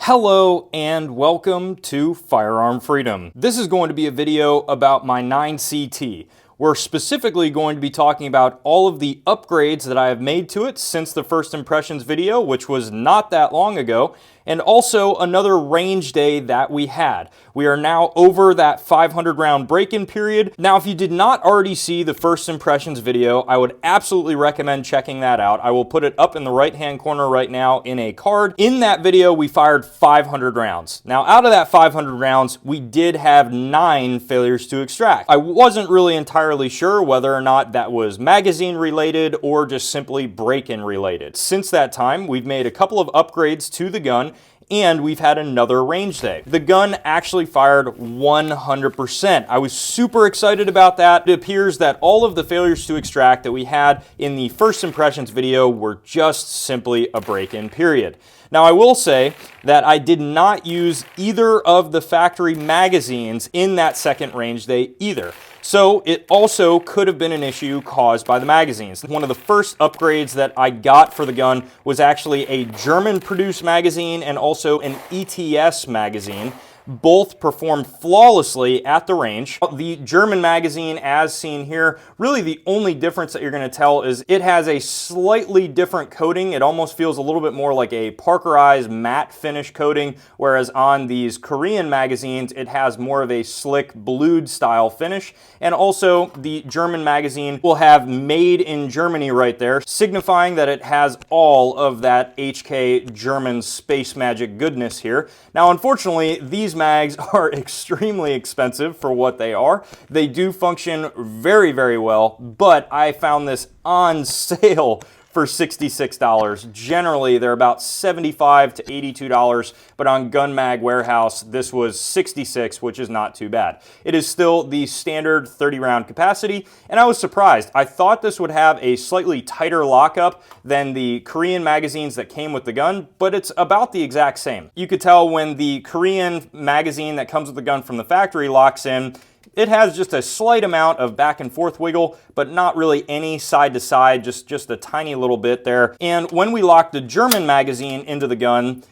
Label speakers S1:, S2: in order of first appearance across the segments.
S1: Hello and welcome to Firearm Freedom. This is going to be a video about my 9CT. We're specifically going to be talking about all of the upgrades that I have made to it since the first impressions video, which was not that long ago, and also another range day that we had. We are now over that 500 round break-in period. Now, if you did not already see the first impressions video, I would absolutely recommend checking that out. I will put it up in the right-hand corner right now in a card. In that video, we fired 500 rounds. Now, out of that 500 rounds, we did have 9 failures to extract. I wasn't really entirely sure whether or not that was magazine related or just simply break-in related. Since that time, we've made a couple of upgrades to the gun, and we've had another range day. The gun actually fired 100%. I was super excited about that. It appears that all of the failures to extract that we had in the first impressions video were just simply a break-in period. Now, I will say that I did not use either of the factory magazines in that second range day either. So it also could have been an issue caused by the magazines. One of the first upgrades that I got for the gun was actually a German-produced magazine and also an Ets magazine. Both performed flawlessly at the range. The German magazine, as seen here, really the only difference that you're going to tell is it has a slightly different coating. It almost feels a little bit more like a Parkerized matte finish coating, whereas on these Korean magazines, it has more of a slick blued style finish. And also, the German magazine will have made in Germany right there, signifying that it has all of that HK German space magic goodness here. Now, unfortunately, these mags are extremely expensive for what they are. They do function very, very well, but I found this on sale for $66. Generally, they're about $75 to $82, but on Gun Mag Warehouse, this was $66, which is not too bad. It is still the standard 30-round capacity, and I was surprised. I thought this would have a slightly tighter lockup than the Korean magazines that came with the gun, but it's about the exact same. You could tell when the Korean magazine that comes with the gun from the factory locks in, it has just a slight amount of back and forth wiggle, but not really any side to side, just a tiny little bit there. And when we lock the German magazine into the gun,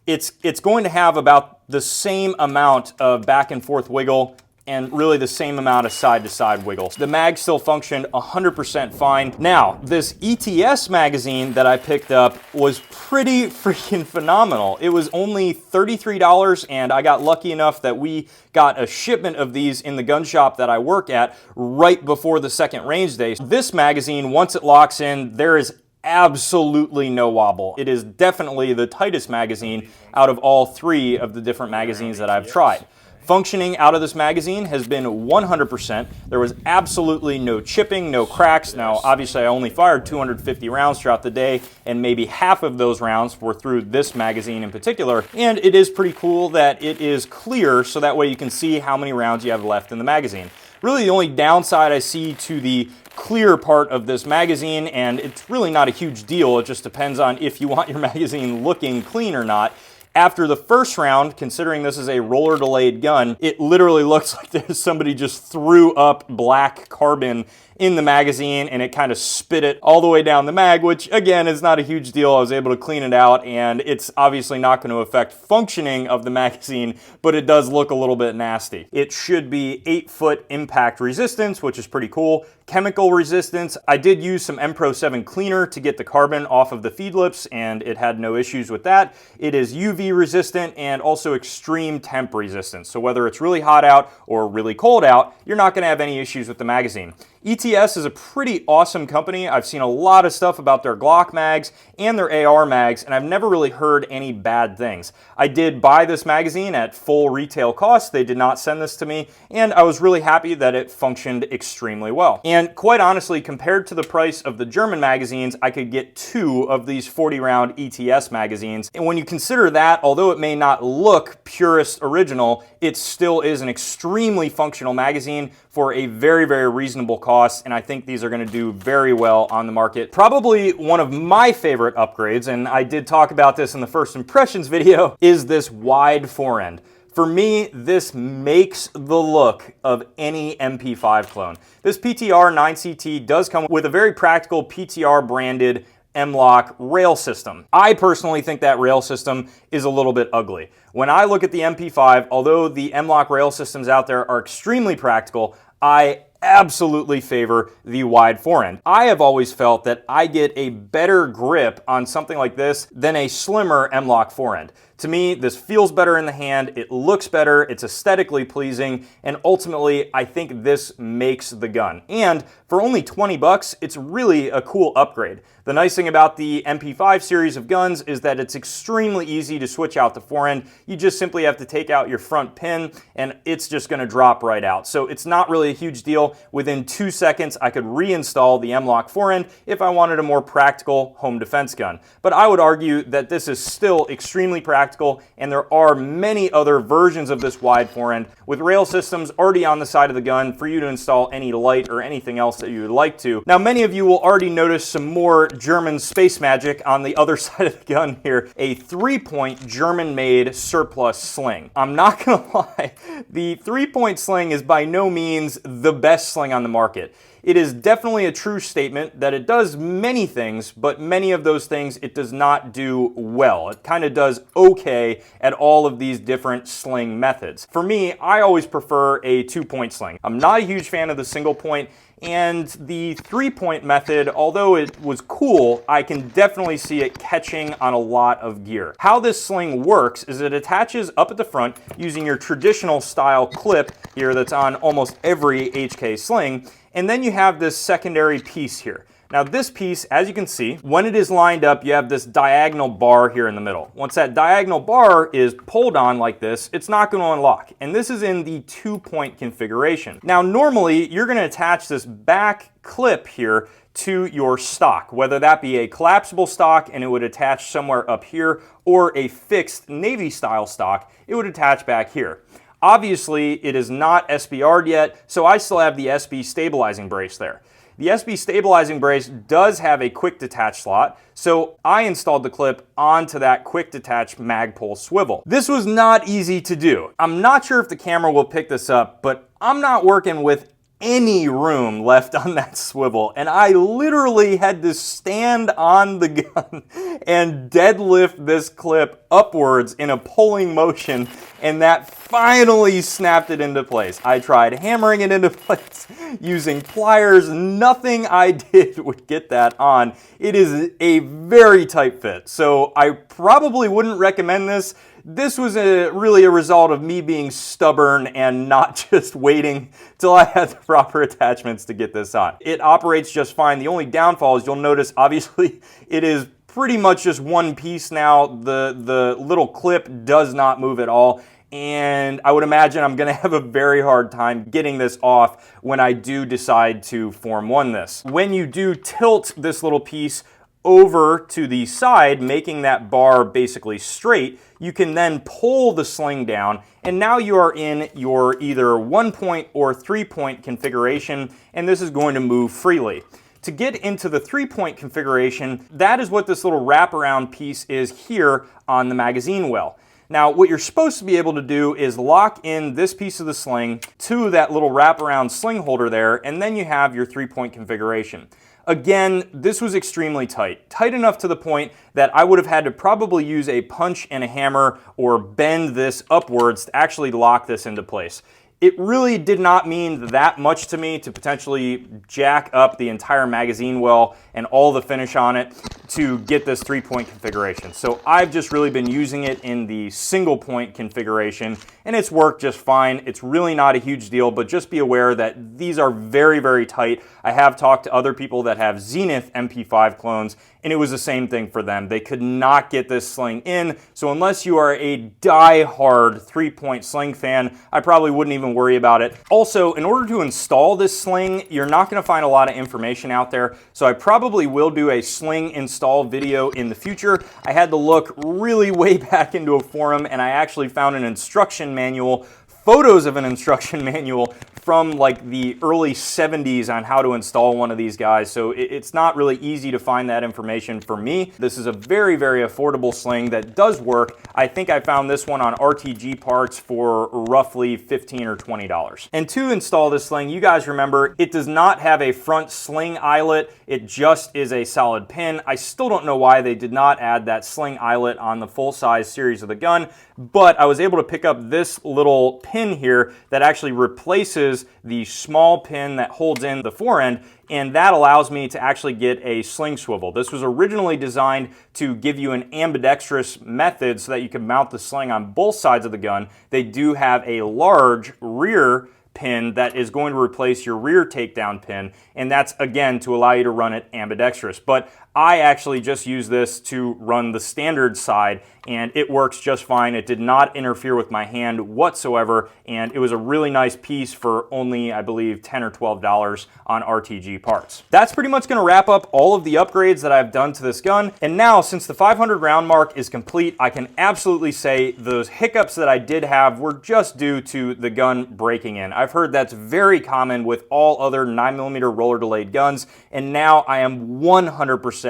S1: it's going to have about the same amount of back and forth wiggle and really the same amount of side-to-side wiggle. The mag still functioned 100% fine. Now, this Ets magazine that I picked up was pretty freaking phenomenal. It was only $33, and I got lucky enough that we got a shipment of these in the gun shop that I work at right before the second range day. This magazine, once it locks in, there is absolutely no wobble. It is definitely the tightest magazine out of all 3 of the different magazines that I've tried. Functioning out of this magazine has been 100%. There was absolutely no chipping, no cracks. Now, obviously, I only fired 250 rounds throughout the day, and maybe half of those rounds were through this magazine in particular. And it is pretty cool that it is clear, so that way you can see how many rounds you have left in the magazine. Really, the only downside I see to the clear part of this magazine, and it's really not a huge deal, it just depends on if you want your magazine looking clean or not. After the first round, considering this is a roller delayed gun, it literally looks like somebody just threw up black carbon in the magazine and it kind of spit it all the way down the mag, which again is not a huge deal. I was able to clean it out, and it's obviously not going to affect functioning of the magazine, but it does look a little bit nasty. It should be 8-foot impact resistance, which is pretty cool. Chemical resistance, I did use some M-Pro 7 cleaner to get the carbon off of the feed lips, and it had no issues with that. It is UV resistant and also extreme temp resistant. So whether it's really hot out or really cold out, you're not going to have any issues with the magazine. Ets is a pretty awesome company. I've seen a lot of stuff about their Glock mags and their AR mags, and I've never really heard any bad things. I did buy this magazine at full retail cost. They did not send this to me, and I was really happy that it functioned extremely well. And quite honestly, compared to the price of the German magazines, I could get 2 of these 40-round Ets magazines. And when you consider that, although it may not look purist original, it still is an extremely functional magazine for a very, very reasonable cost, and I think these are going to do very well on the market. Probably one of my favorite upgrades, and I did talk about this in the first impressions video, is this wide forend. For me, this makes the look of any MP5 clone. This PTR 9CT does come with a very practical PTR branded M-LOK rail system. I personally think that rail system is a little bit ugly. When I look at the MP5, although the M-LOK rail systems out there are extremely practical, I absolutely favor the wide forend. I have always felt that I get a better grip on something like this than a slimmer M-LOK forend. To me, this feels better in the hand, it looks better, it's aesthetically pleasing, and ultimately, I think this makes the gun. And for only 20 bucks, it's really a cool upgrade. The nice thing about the MP5 series of guns is that it's extremely easy to switch out the forend. You just simply have to take out your front pin and it's just gonna drop right out. So it's not really a huge deal. Within 2 seconds, I could reinstall the M-LOK forend if I wanted a more practical home defense gun. But I would argue that this is still extremely practical, and there are many other versions of this wide forend with rail systems already on the side of the gun for you to install any light or anything else that you would like to. Now, many of you will already notice some more German space magic on the other side of the gun here, a 3-point German-made surplus sling. I'm not gonna lie, the 3-point sling is by no means the best sling on the market. It is definitely a true statement that it does many things, but many of those things it does not do well. It kind of does okay at all of these different sling methods. For me, I always prefer a 2-point sling. I'm not a huge fan of the single point, and the 3-point method, although it was cool, I can definitely see it catching on a lot of gear. How this sling works is it attaches up at the front using your traditional style clip here that's on almost every HK sling, and then you have this secondary piece here. Now this piece, as you can see, when it is lined up, you have this diagonal bar here in the middle. Once that diagonal bar is pulled on like this, it's not going to unlock. And this is in the 2-point configuration. Now normally, you're going to attach this back clip here to your stock, whether that be a collapsible stock and it would attach somewhere up here, or a fixed Navy style stock, it would attach back here. Obviously, it is not SBRed yet, so I still have the SB stabilizing brace there. The SB stabilizing brace does have a quick detach slot, so I installed the clip onto that quick detach Magpul swivel. This was not easy to do. I'm not sure if the camera will pick this up, but I'm not working with any room left on that swivel, and I literally had to stand on the gun and deadlift this clip upwards in a pulling motion, and that finally snapped it into place. I tried hammering it into place using pliers. Nothing I did would get that on. It is a very tight fit, so I probably wouldn't recommend this. This was really a result of me being stubborn and not just waiting till I had the proper attachments to get this on. It operates just fine. The only downfall is you'll notice, obviously, it is pretty much just one piece now. The little clip does not move at all. And I would imagine I'm going to have a very hard time getting this off when I do decide to Form 1 this. When you do tilt this little piece over to the side, making that bar basically straight, you can then pull the sling down, and now you are in your either 1-point or 3-point configuration, and this is going to move freely. To get into the 3-point configuration, that is what this little wraparound piece is here on the magazine well. Now, what you're supposed to be able to do is lock in this piece of the sling to that little wraparound sling holder there, and then you have your 3-point configuration. Again, this was extremely tight. Tight enough to the point that I would have had to probably use a punch and a hammer or bend this upwards to actually lock this into place. It really did not mean that much to me to potentially jack up the entire magazine well and all the finish on it to get this 3-point configuration. So I've just really been using it in the single-point configuration, and it's worked just fine. It's really not a huge deal, but just be aware that these are very, very tight. I have talked to other people that have Zenith MP5 clones, and it was the same thing for them. They could not get this sling in, so unless you are a die-hard 3-point sling fan, I probably wouldn't even worry about it. Also, in order to install this sling, you're not going to find a lot of information out there, so I probably will do a sling install video in the future. I had to look really way back into a forum, and I actually found an instruction manual photos of an instruction manual from like the early 70s on how to install one of these guys, so it's not really easy to find that information for me. This is a very, very affordable sling that does work. I think I found this one on RTG Parts for roughly $15 or $20. And to install this sling, you guys remember, it does not have a front sling eyelet. It just is a solid pin. I still don't know why they did not add that sling eyelet on the full-size series of the gun, but I was able to pick up this little pin here that actually replaces the small pin that holds in the forend, and that allows me to actually get a sling swivel. This was originally designed to give you an ambidextrous method so that you can mount the sling on both sides of the gun. They do have a large rear pin that is going to replace your rear takedown pin, and that's again to allow you to run it ambidextrous. But I actually just use this to run the standard side, and it works just fine. It did not interfere with my hand whatsoever, and it was a really nice piece for only, I believe, $10 or $12 on RTG Parts. That's pretty much going to wrap up all of the upgrades that I've done to this gun. And now, since the 500 round mark is complete, I can absolutely say those hiccups that I did have were just due to the gun breaking in. I've heard that's very common with all other 9mm roller delayed guns, and now I am 100%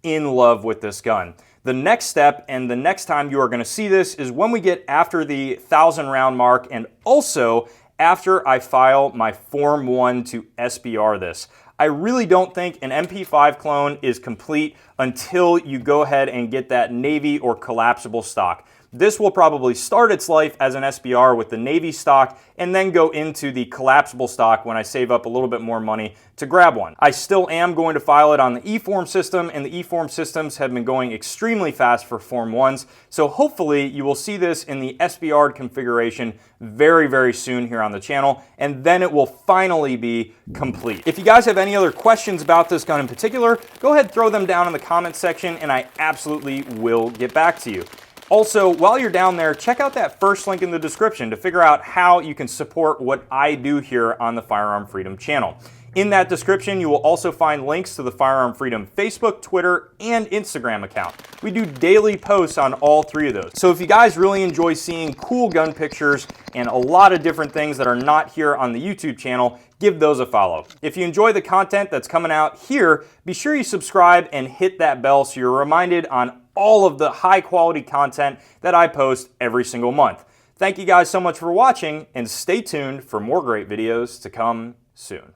S1: in love with this gun. The next step and the next time you are going to see this is when we get after the 1,000 round mark, and also after I file my Form 1 to SBR this. I really don't think an MP5 clone is complete until you go ahead and get that Navy or collapsible stock. This will probably start its life as an SBR with the Navy stock and then go into the collapsible stock when I save up a little bit more money to grab one. I still am going to file it on the eForm system, and the eForm systems have been going extremely fast for Form 1s, so hopefully you will see this in the SBRed configuration very, very soon here on the channel, and then it will finally be complete. If you guys have any other questions about this gun in particular, go ahead and throw them down in the comments section, and I absolutely will get back to you. Also, while you're down there, check out that first link in the description to figure out how you can support what I do here on the Firearm Freedom channel. In that description, you will also find links to the Firearm Freedom Facebook, Twitter, and Instagram account. We do daily posts on all three of those. So if you guys really enjoy seeing cool gun pictures and a lot of different things that are not here on the YouTube channel, give those a follow. If you enjoy the content that's coming out here, be sure you subscribe and hit that bell so you're reminded on all of the high quality content that I post every single month. Thank you guys so much for watching, and stay tuned for more great videos to come soon.